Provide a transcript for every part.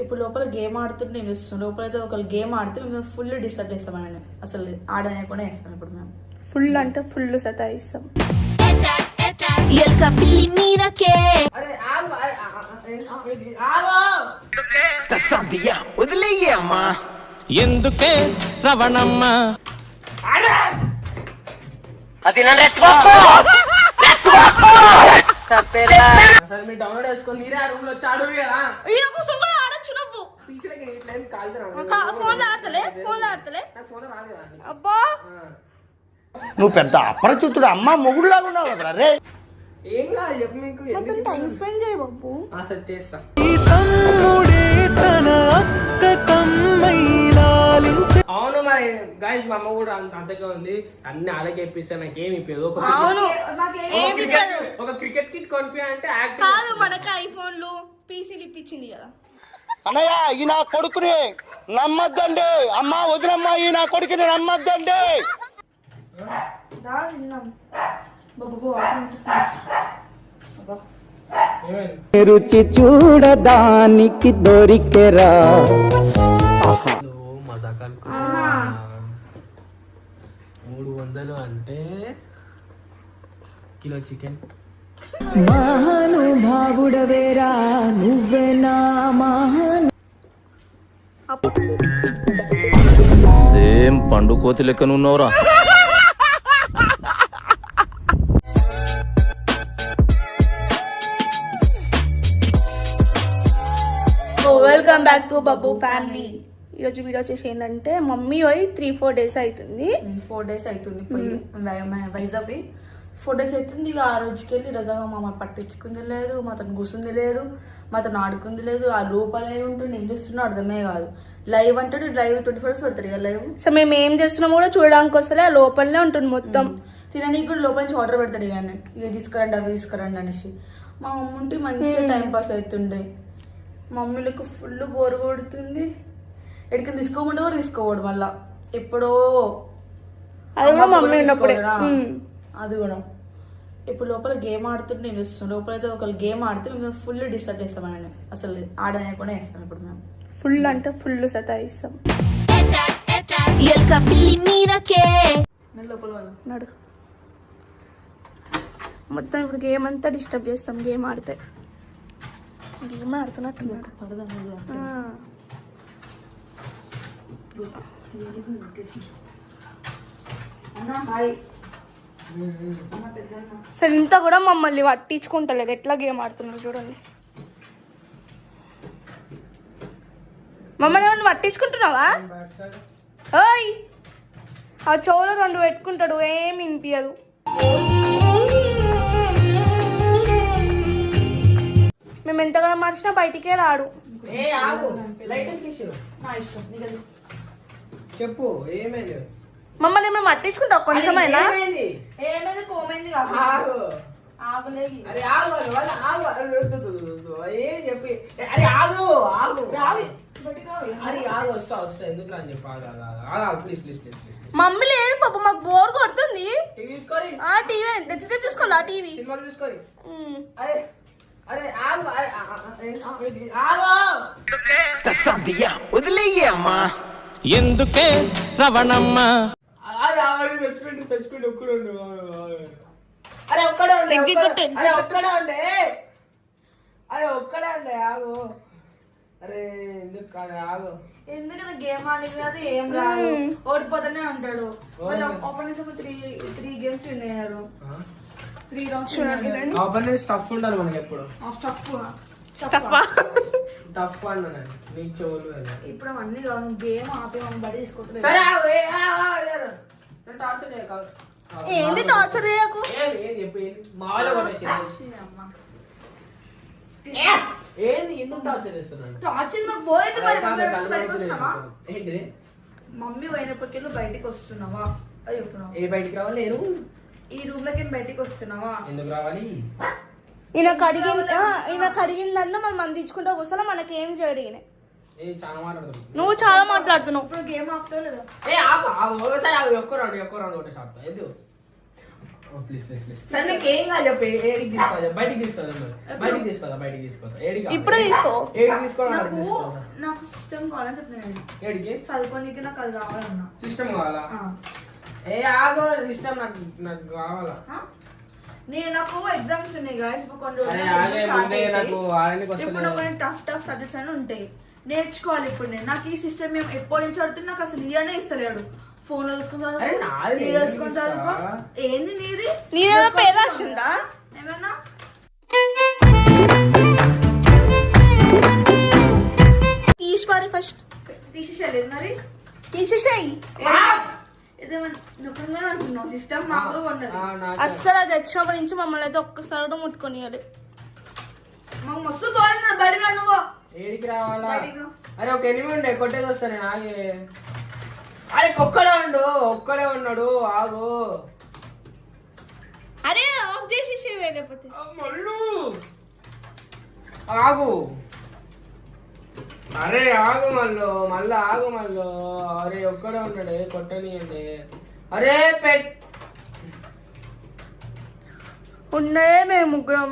ఇప్పుడు లోపల గేమ్ ఆడుతుంటే మేము ఇస్తాం. లోపలైతే ఒకళ్ళు గేమ్ ఆడితే మేము ఫుల్ డిస్టర్బ్ చేస్తాం. ఆయన అసలు ఆడనేకుండా వేస్తాం. ఇప్పుడు మేము ఫుల్ అంటే ఫుల్ సతాయిస్తాం. వదిలేయమ్మా ఎందుకే రవణమ్మ అది మీరు డౌన్లోడ్ చేసుకొని మీరే ఆ రూమ్ లో వచ్చి ఆడు కదా. ఆడొచ్చు నువ్వు ఫోన్ రాలేదా అబ్బా నువ్వు పెద్ద అపరిచితుడు అమ్మ మొగుడులాగా ఉన్నావు కదరా రే. ఏం కాదు చెప్పు మీకు మొత్తం టైం స్పెండ్ చేయ బాబు. అసలు చేస్తా. అవును మరి గాయస్ మా అమ్మ కూడా అంతగా ఉంది. అన్ని అలాగే ఇప్పిస్తా. నాకేమి ఇప్పదు. ఒక క్రికెట్ కిట్ కొనిపి కాదు మనకి ఐఫోన్లు పీసీలు ఇప్పించింది కదా అన్నయ్య. ఈ నా కొడుకుని నమ్మద్దండి అమ్మ, వదినమ్మ. ఈ నా కొడుకుని నమ్మద్దండి. రుచి చూడడానికి దొరికెరా మజాకాలు 300 అంటే కిలో చికెన్. మహానుభావుడవేరా నువ్వే నా మహాను. సేమ్ పండు కోతి లెక్కనున్నావురా. Welcome back to Babbu family. ఈరోజు వీడియో వచ్చేసి ఏంటంటే మమ్మీ పోయి 3-4 డేస్ అవుతుంది. 4 డేస్ అవుతుంది పోయి వైజాగ్ 4 డేస్ అవుతుంది. ఇక ఆ రోజుకి వెళ్ళి రోజుగా మా పట్టించుకుంది లేదు, మాతో కూర్చుంది లేదు, మాతో ఆడుకుంది లేదు. ఆ లోపలే ఉంటుండే ఏం చేస్తున్నా అర్థమే కాదు. లైవ్ అంటాడు, లైవ్ 24 hours పెడతాడు ఇక లైవ్. సో మేము ఏం చేస్తున్నామో కూడా చూడడానికి వస్తలే, ఆ లోపలనే ఉంటుంది మొత్తం. తిననీకి కూడా లోపల నుంచి ఆర్డర్ పెడతాడు. ఇక ఇక తీసుకురండి అవి తీసుకురండి అనేసి మా మమ్మీ ఉంటే మంచిగా టైం పాస్ అవుతుండే. మమ్మీలకు ఫుల్ బోర్ కొడుతుంది. ఎక్కడికి తీసుకోమంటే కూడా తీసుకోవడం మళ్ళా ఎప్పుడో అది కూడా మమ్మీ ఉన్నప్పుడే. అది కూడా ఇప్పుడు లోపల గేమ్ ఆడుతుంటే మేము ఇస్తాం. లోపలైతే ఒకళ్ళు గేమ్ ఆడితే మేము ఫుల్ డిస్టర్బ్ చేస్తాం. ఆయన అసలు ఆడనేకుండా వేస్తాం. ఇప్పుడు మేము ఫుల్ అంటే ఫుల్ సతాయిస్తాం. నడు మొత్తం ఇప్పుడు గేమ్ అంతా డిస్టర్బ్ చేస్తాం. గేమ్ ఆడితే గేమ్ ఆడుతున్నట్టు సరే ఇంత కూడా మమ్మల్ని పట్టించుకుంటలేదు. ఎట్లా గేమ్ ఆడుతున్నారు చూడండి. మమ్మల్ని ఏమన్నా పట్టించుకుంటున్నావా? ఓయ్ ఆ చెవులో 2 పెట్టుకుంటాడు, ఏం వినిపించదు. మేము ఎంతగానో మార్చినా బయటికే రాడు. చెప్పు ఏమైంది? మమ్మల్ని మేము పట్టించుకుంటాం కొంచెమైనా. మమ్మీ లేదు పాప, మాకు బోర్ కొడుతుంది. టీవీ ఎంత చూసుకోవాలా? టీవీ వదిలేయమ్మా ఎందుకే రవణమ్మ. తెచ్చుకుంటే ఒక్కడే ఆగు. అరే ఎందుకు ఆగు. ఎందుకంటే గేమ్ ఆడేది కాదు, ఏం రాదు, ఓడిపోతూనే ఉంటాడు. ఓపెనింగ్స్ 3 గేమ్స్ విన్నారు. 3 రౌండ్స్ ఓపెనింగ్ స్టఫ్ ఉండాలి మనకి ఎప్పుడు. టఫ్ అన్న నీకు చెవులు ఇప్పుడు అన్ని గేమ్ ఆపి బడి తీసుకుంటున్నాను. ఏంది టార్చర్ చేయకు. ఏంది ఎందుకు టార్చర్ చేస్తున్నాను? మమ్మీ పోయినప్పటికెళ్ళి బయటికి వస్తున్నావా? ఏ బయటికి రావాలి? నేను ఈ రూమ్ లోకి బయటికి వస్తున్నావా? ఎందుకు రావాలి? ఈయనకు అడిగిందన్న మనం అందించుకుంటా కూర్చోలే, మనకేం చేయడు ఈయన. నువ్వు చాలా మాట్లాడుతున్నావు. ఇప్పుడు గేమ్ ఆపుతావు లేదా? ప్లీజ్ సరే నీకు ఏం కాదు చెప్పు ఏడికి తీసుకోవాలి బయటికి తీసుకోదా ఏడికి ఇప్పుడే తీసుకో. ఏడికి తీసుకోవాలి నాకు సిస్టమ్ కావాలని చెప్పిన ఏడికి చదువుకోనికి నాకు అది కావాలన్నా సిస్టమ్ కావాలా ఏ ఆగో సిస్టమ్ నాకు కావాలా నాకు ఎగ్జామ్స్ ఉన్నాయి గాయస్ ఇప్పుడు కొన్ని ఇప్పుడు కొన్ని టఫ్ సబ్జెక్ట్స్ అని ఉంటాయి నేర్చుకోవాలి ఇప్పుడు నేను నాకు ఈ సిస్టమ్ మేము ఎప్పటి నుంచి అడుగుతుంది నాకు అసలు ఇయనే ఇస్తలేడు ఫోన్ చూసుకుని చదువుకో ఏంది నీదేమో పేరు రాసిందా ఏమన్నా తీసిపాడి ఫస్ట్ తీసేసేయలేదు మరి తీసేసాయి ఏదేమన్నా అనుకున్నావు సిస్టమ్ మామూలు ఉండదు అస్సలు అది తెచ్చినప్పటి నుంచి మమ్మల్ని అయితే ఒక్కసారి కూడా ముట్టుకొనియాలి మాకు మస్తు బాగుంటున్నాడు బడిగా నువ్వు ఏడికి రావాలా అరే ఒక ఎనిమిది ఉండే కొట్టేది వస్తానే ఆగే అరే ఒక్కడే ఉన్నాడు ఆగు అరే ఆఫ్ చేసేసేవే లేకపోతే మళ్ళు ఆగు అరే ఆగు మళ్ళీ ఆగు అరే ఒక్కడే ఉన్నాడే కొట్టని అంటే అరే ఉన్నాయే మేము ముగ్గురం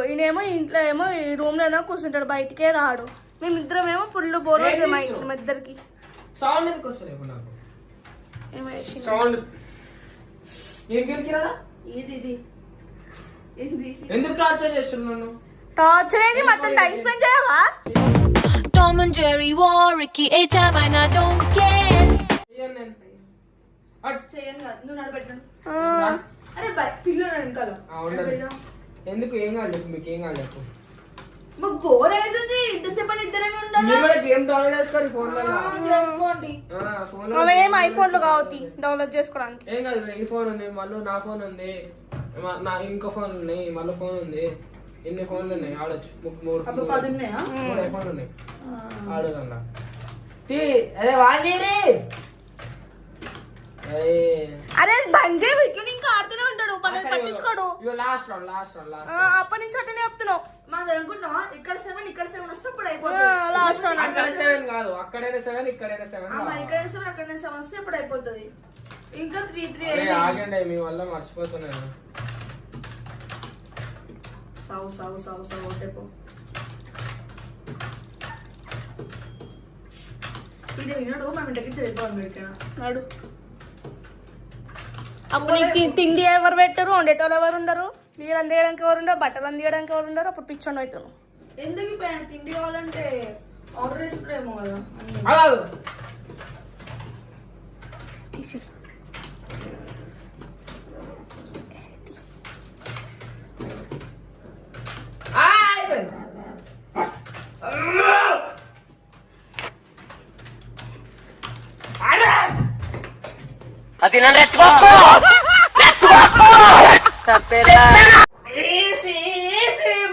ఈయనేమో ఇంట్లో ఏమో ఈ రూమ్ లోనే కూర్చుంటాడు బయటికే రాడు మేమిద్దరం ఏమో ఫుల్ బోర్ మా ఇద్దరికి సౌండ్ ఎందుకు వస్తుంది నాకు ఏమో వేసి సౌండ్ ఏం గెలికిరాడా ఇది ఎందుకు టార్చర్ చేస్తున్నాను టార్చర్ ఏంది మొత్తం టైం స్పెండ్ చేయవా Tom and Jerry war, Ricky A-Time, and I don't care. చేయను కాదు నువ్వు నడబెట్టాను అరే పిల్లలు వెనకాల ఎందుకు ఏం కాదు చెప్పు మీకు ఏం కాదు చెప్పు మాకు బోర్ అవుతుంది ఇంతసేపు అని ఇద్దరేమే ఉండాలి మీరు కూడా గేమ్ డౌన్లోడ్ చేసుకోండి ఫోన్ చేసుకోండి ఏం ఐఫోన్ లో కావద్ది డౌన్లోడ్ చేసుకోవడానికి ఏం కాదు ఈ ఫోన్ ఉంది మళ్ళీ నా ఫోన్ ఉంది నా ఇంకో ఫోన్ ఉన్నాయి మళ్ళీ ఫోన్ ఉంది ఎన్ని ఫోన్లు ఉన్నాయి ఆడొచ్చు మూడు 10 ఉన్నాయా 3 ఐఫోన్లు ఉన్నాయి ఆడదా అరే వాంజీరి అరే బంద్ చేయి ఇట్లా ఇంకా ఆడుతూనే ఉంటాడు పని పట్టించుకోడు లాస్ట్ అప్పటి నుంచి అట్టనే చెప్తున్నావు మాది అనుకుంటున్నావా ఇక్కడ 7 ఇక్కడ 7 వస్తే ఇప్పుడు అయిపోతుంది లాస్ట్ అక్కడ 7 కాదు అక్కడైనా 7 ఇక్కడైనా 7 ఇక్కడ 7 అక్కడ 7 వస్తే ఇప్పుడు అయిపోతుంది ఇంకా 3 ఆగండి మీ వల్ల మర్చిపోతున్నాను సావు టెపో ఇది వినడు మనం ఇంటికి వెళ్ళిపోవాలి మీరు నాడు అప్పుడు నీకు తిండి ఎవరు పెట్టరు వండేటోళ్ళు ఎవరు ఉండరు నీళ్ళు అందియడానికి ఎవరు ఉండరు బట్టలు అందియడానికి ఎవరు ఉండరు అప్పుడు పిచ్చోండి అవుతాను ఎందుకు తిండి కావాలంటే ఆర్డర్ చేసుకుంటేమో కదా తీసి అది నన్ను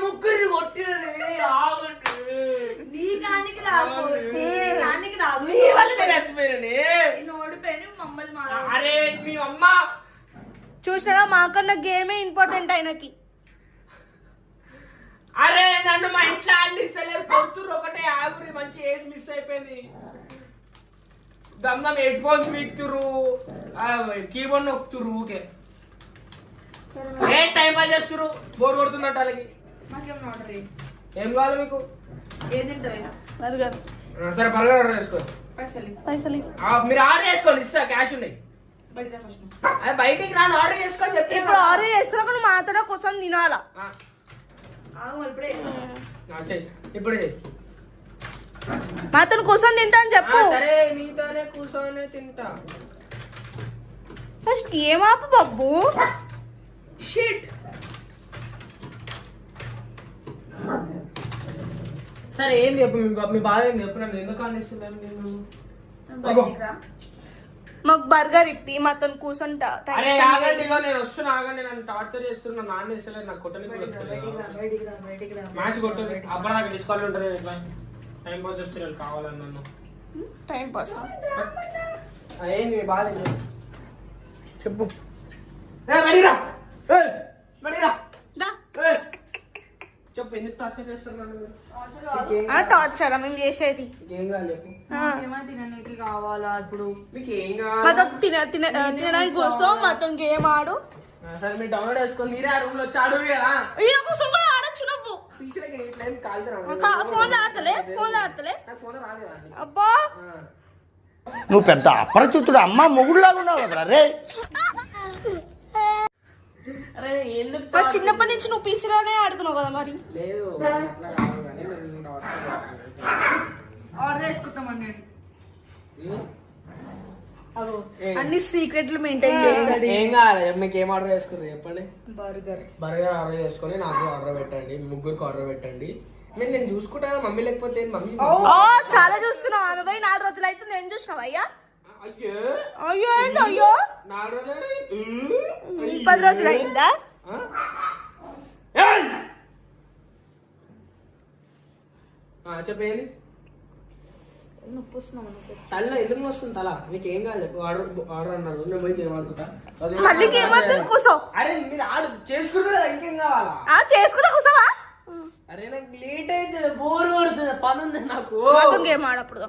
ముగ్గురు కొట్టినది ఆగండి నీ కానికి రాదు ఓడిపోయి మమ్మల్ని అరే మీ అమ్మ చూసినా మాకన్నా గేమే ఇంపార్టెంట్ ఆయనకి అరే నన్ను మా ఇంట్లో అందిస్తలేరు కొడుతురు ఒకటే ఆగురి మంచి ఏజ్ మిస్ అయిపోయింది దమ్దం హెడ్ ఫోన్స్ వీక్తురు కీబోర్డ్ నొక్కుతురు ఊకే ఏ టైం పాస్ చేస్తురు బోర్ కొడుతుందంట వాళ్ళకి మాకేమన్నా ఆర్డర్ ఏం కావాలి మీకు ఏం తింటావు బర్గర్ సరే బర్గర్ ఆర్డర్ చేసుకో పైసలు మీరు ఆర్డర్ చేసుకోండి ఇస్తా క్యాష్ ఉన్నాయి బయట ఫస్ట్ అదే బయటికి రాను ఆర్డర్ చేసుకొని చెప్తే ఇప్పుడు ఆర్డర్ చేస్తున్నా నువ్వు మాత్రం కోసం తినాలా ఇప్పుడే ఇప్పుడు మాతో కోసం తింటా అని చెప్పు సరే మీతోనే కూర్చొని తింటా ఫస్ట్ ఏం ఆపు బాబు షిట్ సరే ఏం చెప్పు మీ బాధ ఏం చెప్పు నన్ను ఎందుకు అనిస్తున్నాను నేను మాకు బర్గర్ ఇప్పి మాతో కూర్చుంటా అరే ఆగండి ఇగో నేను వస్తున్నా ఆగండి నన్ను టార్చర్ చేస్తున్నా నాన్న ఇస్తలేదు నాకు కొట్టని మ్యాచ్ కొట్టదు అప్పుడు నాకు డిస్కౌంట్ ఉంటుంది ఇట్లా టైం పాస్ చేస్తున్నారు కావాలని నన్ను టైం పాస్ ఏంది మీ బాధ చెప్పు చెప్పు ఎందుకు టార్చర్ చేస్తున్నాను టార్చర్ మేము చేసేది ఏం కావాలి చెప్పు ఏమైనా తినడానికి కావాలా ఇప్పుడు మీకు ఏం కావాలి మాతో తినడానికి కోసం మాతో గేమ్ ఆడు సరే మీరు డౌన్లోడ్ చేసుకొని మీరే ఆ రూమ్ లో వచ్చి ఆడు కదా ఈయన కోసం కూడా ఆడొచ్చు నువ్వు. పీసీలకి ఇట్లా ఏం కాలుతున్నా ఫోన్లో ఆడతలే నాకు ఫోన్ రాలేదా అబ్బా. నువ్వు పెద్ద అపరిచితుడు అమ్మ మొగుడులాగా ఉన్నావు కదరా రే. అరే ఎందుకు మరి చిన్నప్పటి నుంచి నువ్వు పీసీలోనే ఆడుతున్నావు కదా మరి. లేదు అట్లా కాదు కానీ నేను ఆర్డర్ చేసుకుంటామని ఉమ్. అగో ఏ. అన్ని సీక్రెట్లు మెయింటైన్ చేస్తాడు. ఏం కావాలి మీకు ఏం ఆర్డర్ చేసుకున్నారు చెప్పండి. బర్గర్ బర్గర్ ఆర్డర్ చేసుకొని నాకు ఆర్డర్ పెట్టండి, ముగ్గురికి ఆర్డర్ పెట్టండి. నేను చూసుకుంటా మమ్మీ లేకపోతే మమ్మీ ఓ చాలా చూస్తున్నావు. ఆమె పోయి 4 రోజులు అయితే నేను చూసినావు అయ్యా. అయ్యో అయ్యో ఏంది అయ్యో 4 రోజులు 10 రోజులు అయిందా? చెప్పేయండి. నొప్పి వస్తున్నావు తల ఎందుకు వస్తుంది తల? మీకు ఏం కాదు ఆర్డర్ అన్నారు, నేను పోయి గేమ్ ఆడుకుంటా. మళ్ళీ గేమ్ ఆడుతుంది కూర్చో. అరే మీరు ఆడు చేసుకుంటారు కదా, ఇంకేం కావాలా? చేసుకున్నా కూర్చోవా? అరే నాకు లేట్ అయితే బోర్ కొడుతుంది, పని ఉంది నాకు. గేమ్ ఆడప్పుడు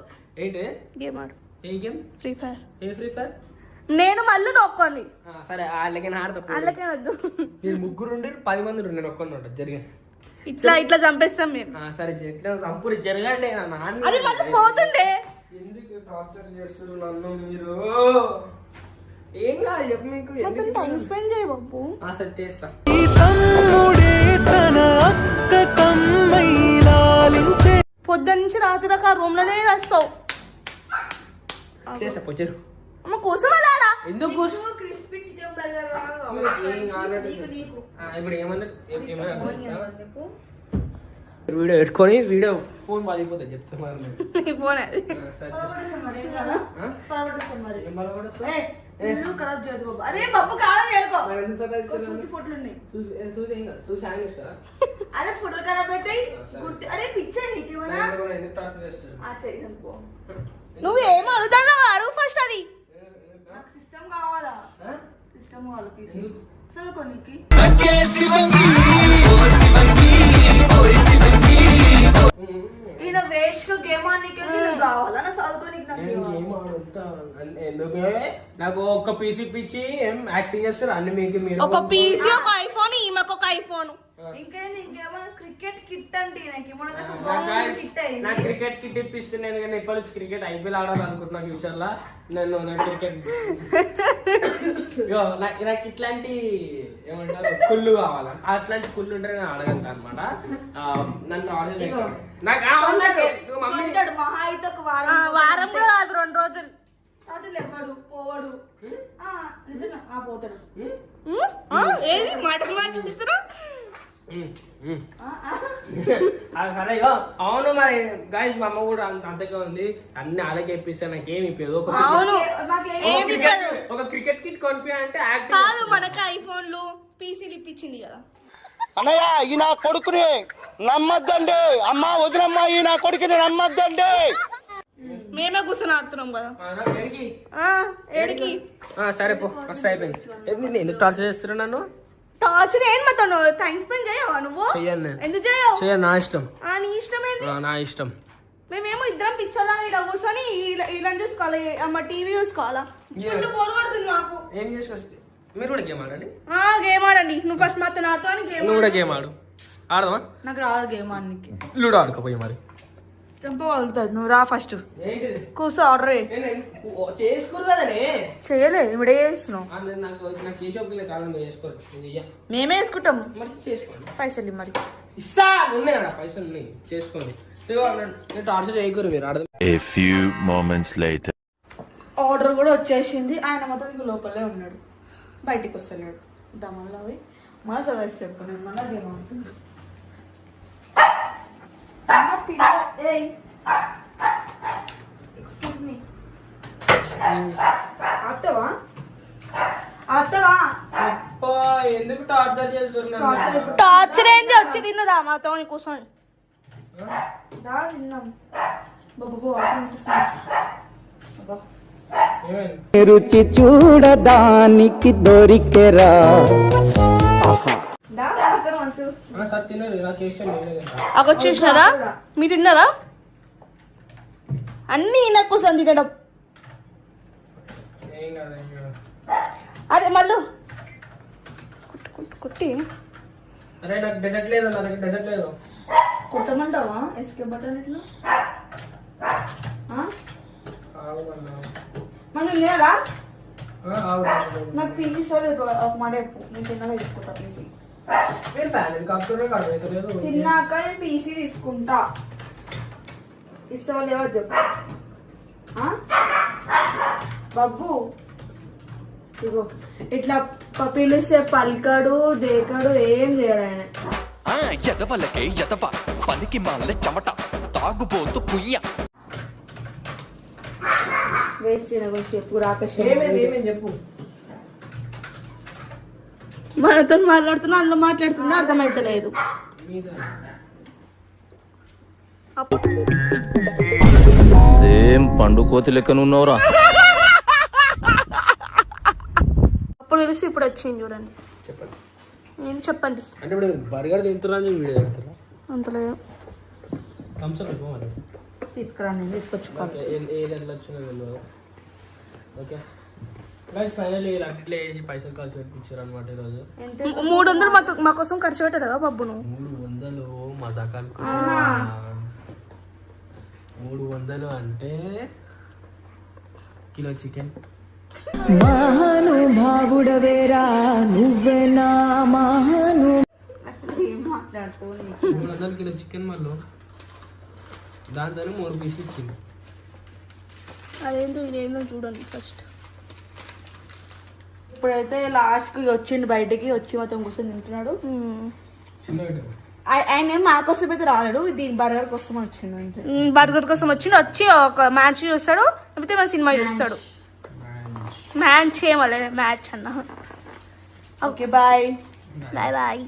ఏంటి గేమ్ ఆడు. ఏ గేమ్? Free Fire. ఏ ఫ్రీ ఫైర్? నేను మళ్ళీ నొక్కండి. సరే వాళ్ళకి ఆడతా. వాళ్ళకే వద్దు. మీరు ముగ్గురు ఉండి 10 మంది ఉండి నేను ఒక్కడిని ఉంటా జరిగింది. ఇట్లా చంపేస్తాం మేము. సరే ఎట్లా సంపూరి జరగండి. అది మళ్ళీ పోతుండే. ఎందుకు టార్చర్ చేస్తున్నారు నన్ను మీరు? ఏం కాదు చెప్పు మీకు. మొత్తం టైం స్పెండ్ చేయ బాబు. సరే చేస్తా. పొద్దున్న నుంచి రాత్రి దాకా రూమ్ లోనే వస్తావు. చేస్తా పొచ్చారు. అమ్మ కోసం అలాడా? ఎందుకు కూర్చో? క్రిస్పీ చికెన్ బర్గర్ ఇప్పుడు ఏమన్నా వీడియో పెట్టుకొని వీడియో ఫోన్ పగిలిపోతుంది చెప్తున్నారు. నీ ఫోన్ అది. ఖరాబ్ చేయదు బాబు. అరే బాబు కాలం చేరుకో. అరే ఫోటో ఖరాబ్ అవుతాయి. అరే పిక్చర్ నీకేమన్నా నువ్వు ఏం అడుగుతావు? అడుగు ఫస్ట్ అది. నాకు సిస్టమ్ కావాలా? సిస్టమ్ కావాలి పీసీ చదువుకోనికి. ఈయన వేస్ట్ గేమ్ ఆడనీకి కావాలా? నాకు చదువుకోనికి ఎందుకే నాకు ఒక్క పీసీ పిచ్చి ఏం యాక్టింగ్ చేస్తారు అన్ని మీకు. మీరు ఒక పీసీ, ఒక ఐఫోన్, ఈమెకు ఒక ఐఫోన్. ఇంకేంది ఇంకేమన్నా క్రికెట్ కిట్ అంటే నా క్రికెట్ కిట్ ఇప్పిస్తున్నాను కానీ ఇప్పటి నుంచి క్రికెట్ ఐపీఎల్ ఆడాలనుకుంటున్నా ఫ్యూచర్ లా. నేను నా క్రికెట్ నాకు ఇట్లాంటి ఏమంటారు కుళ్ళు కావాలి. అట్లాంటి కుళ్ళు ఉంటే నేను అడగంట అనమాట. నన్ను ఆర్డర్ మహా అయితే ఒక వారం కూడా కాదు, 2 రోజులు. అది లేవాడు పోవాడు నిజంగా పోతాడు. ఏది మాట చూపిస్తున్నా? సరే అవును మరి గైస్ మా అమ్మ కూడా అంతగా ఉంది. అన్ని అలాగే ఇప్పిస్తా. నాకేమి ఇప్పేది ఒక క్రికెట్ కిట్ కొనిపి అంటే కాదు, మనకి ఐఫోన్లు పీసీలు ఇప్పించింది కదా అన్నయ్య ఈ నా కొడుకుని నమ్మద్దండి. అమ్మ వదినమ్మ ఈ నా కొడుకుని నమ్మద్దండి. మేమే కూర్చొని ఆడుతున్నాం కదా. ఏడికి? సరే పో ఫస్ట్ అయిపోయింది. ఎందుకు టార్చర్ చేస్తున్నా నన్ను? టార్చర్ ఏం మొత్తం టైం స్పెండ్ చేయవా నువ్వు? చెయ్యను. ఎందుకు చేయవు? చెయ్యను, నా ఇష్టం. నీ ఇష్టం ఏంటి? నా ఇష్టం. మేమేమో ఇద్దరం పిచ్చోలా ఇక్కడ కూర్చొని ఇలా చూసుకోవాలి. అమ్మ టీవీ చూసుకోవాలా? ఫుల్ బోర్ పడుతుంది నాకు. ఏం చేసుకోవచ్చు? మీరు కూడా గేమ్ ఆడండి. గేమ్ ఆడండి. నువ్వు ఫస్ట్ మాతో నాతో గేమ్. నువ్వు కూడా గేమ్ ఆడు. ఆడదామా? నాకు రాదు గేమ్ ఆడనికి. లూడో ఆడుకోపోయి మరి. చంప వదులుతుంది. నువ్వు రా ఫస్ట్ ఏంటిది? కూర్చో ఆర్డర్ చేసుకోరు కదనే. చేయలే ఇవిడే చేస్తున్నావు. నాకు చేసే కాలం చేసుకోవచ్చు. మేమే వేసుకుంటాం. మరి చేసుకోండి. పైసలు మరి ఇస్తా. ఉన్నాయి అక్కడ పైసలు ఉన్నాయి, చేసుకోండి. టార్చర్ చేయకూరు మీరు ఆడదాం. A few moments later. Order కూడా వచ్చేసింది. ఆయన మాత్రం ఇంక లోపలే ఉన్నాడు, బయటికి వస్తలేడు. దమల్లో పోయి మా సదస్సు చెప్పు. నేను మళ్ళీ గేమ్ ఆడుతుంది. ఎక్స్క్యూజ్ మీ, ఆపుతావా? ఆపుతావా? ఎందుకు టార్చర్ చేస్తున్నారు? టార్చర్ ఏంది? వచ్చి తిన్నదా మాతో కూర్చొని? దా తిందాం. బాబు ఆఫీస్ వస్తుంది. రుచి చూడడానికి దొరికెరా. దా మంచు. సార్ తిన్నారు ఇలా చేసాను. అక్కడ చూసినారా? మీరు తిన్నారా? అన్ని నాకు కూర్చొని తినడం. ఏం కాదు. అరే మళ్ళీ కుట్టి అరే నాకు డెజర్ట్ లేదు, నా దగ్గర డెజర్ట్ లేదు. కుట్టమంటావా ఎస్కే బటన్ ఇట్లా ఆగుమన్నా. మనం లేదా ఆగు. నాకు పీసీ సరే ఒక మాట చెప్పు, నేను తిన్నాక తీసుకుంటా పీసీ. మీరు ఫ్యాన్ ఎందుకు ఆపుతున్నారు? నాకు అర్థమవుతలేదు. తిన్నాక నేను పీసీ తీసుకుంటా. ఇస్తావా లేవా చెప్పు బాబు. ఇగో ఇట్లా పిలిస్తే పలికాడు దేకాడు ఏం చేయడు ఆయన. ఎదవలకే ఎదవ పనికి మాల చెమట తాగుబోతు కుయ్య. వేస్ట్ అయిన గురించి చెప్పు రాకేష్. ఏమేమి చెప్పు. మనతో మాట్లాడుతున్నా అందులో మాట్లాడుతున్నా అర్థమైతలేదు. సేమ్ పండు కోతి లెక్కనున్నావురా. అప్పుడు తెలిసి ఇప్పుడు వచ్చింది చూడండి. చెప్పండి. నేను చెప్పండి. అంటే ఇప్పుడు బర్గర్ తింటున్నా అని వీడియో పెడతారా? అంతలేదు. థమ్స్ అప్ ఇవ్వ మరి. తీసుకురా, నేను తీసుకొచ్చుకోవాలి. ఏది ఎట్లా వచ్చిందో తెలియదు. ఓకే గైస్, ఫైనల్లీ అట్లే వేసి పైసలు ఖర్చు పెట్టించారు అనమాట ఈరోజు. 300 మా కోసం ఖర్చు పెట్టారు కదా బాబు నువ్వు. 300 మజాక్ అనుకో. 300 అంటే కిలో చికెన్. మహానుభావుడవేరా నువ్వే నా మహాను. 300 కిలో చికెన్ మళ్ళీ దాంతో 3 పీసులు ఇచ్చింది. అదేంటో ఇదేందో చూడండి ఫస్ట్. ఇప్పుడైతే లాస్ట్ వచ్చిండు బయటికి, వచ్చి మొత్తం కూర్చొని తింటున్నాడు. చిన్న ఆయన మా కోసం అయితే రాలేడు, దీని బర్గర్ కోసం వచ్చిండు. అంతే. బర్గర్ కోసం వచ్చి ఒక మ్యాచ్ చూస్తాడు, లేకపోతే మన సినిమా చూస్తాడు. మ్యాచ్ చేయమలే మ్యాచ్ అన్న. Okay bye. Bye bye.